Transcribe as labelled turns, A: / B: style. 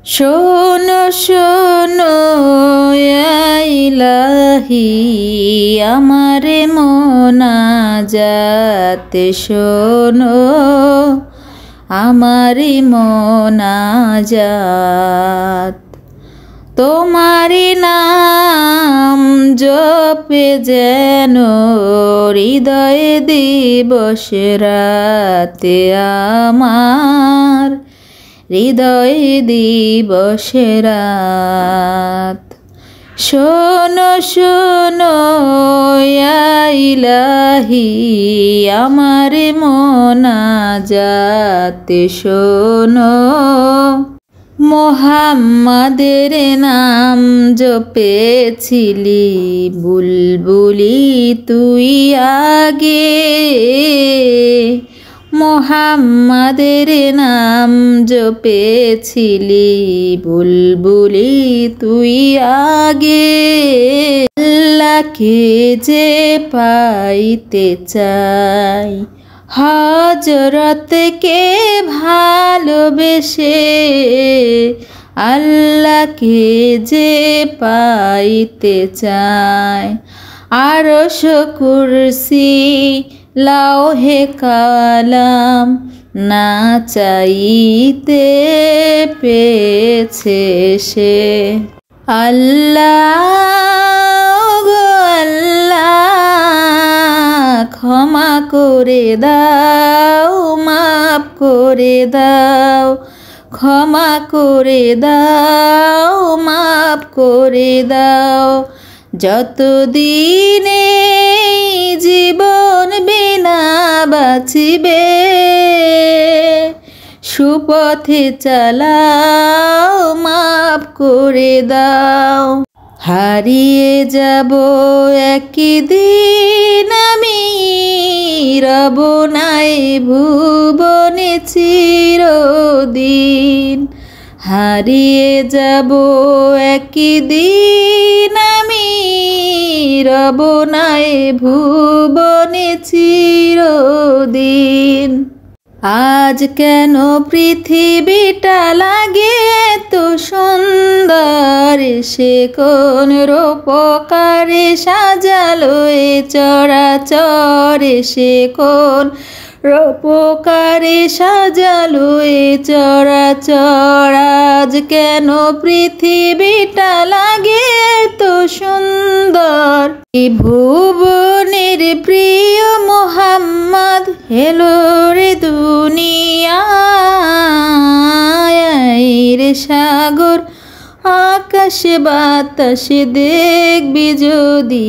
A: শোনো শোনো ইয়া ইলাহি আমার মোনাজাত শোনো আমার মোনাজাত তোমারি নাম জপে যেন হৃদয়ে দিবস রাতে আমার হৃদয়ে দিবস রাত। শোনো শোনো ইয়া ইলাহি আমার মোনাজাত শোনো মোহাম্মদের নাম জপেছিলি বুলবুলি তুই আগে মোহাম্মদের নাম জপেছিলি বুলবুলি তুই আগে আল্লাহকে যে পাইতে চাই হযরতকে ভালোবেসে আল্লাহকে যে পাইতে চায় আরশ কুরসি লাওহে কালাম না চাইতে পেয়েছে সে। আল্লাহ গো আল্লাহ ক্ষমা করে দাও মাফ করে দাও ক্ষমা করে দাও মাফ করে দাও যতদিনে জীবন বিনা বাঁচিবে সুপথে চালাও মাফ করে দাও হারিয়ে যাব একদিন আমি রব নাই ভুবনে চিরদিন হারিয়ে যাব একদিন আমি রব নাই ভুবনে চিরদিন। আজ কেন পৃথিবীটা লাগে তো সুন্দর সে কোন রূপকারে সাজালো এ চরাচরে সে কোন রূপকারে সাজালো এ চরাচর আজ কেন পৃথিবীটা লাগে তো সুন্দর এই ভুবনের প্রিয় মোহাম্মদ হেলো রে দুনিয়ায় রে সাগর আকাশ বাতাস দেখবি যদি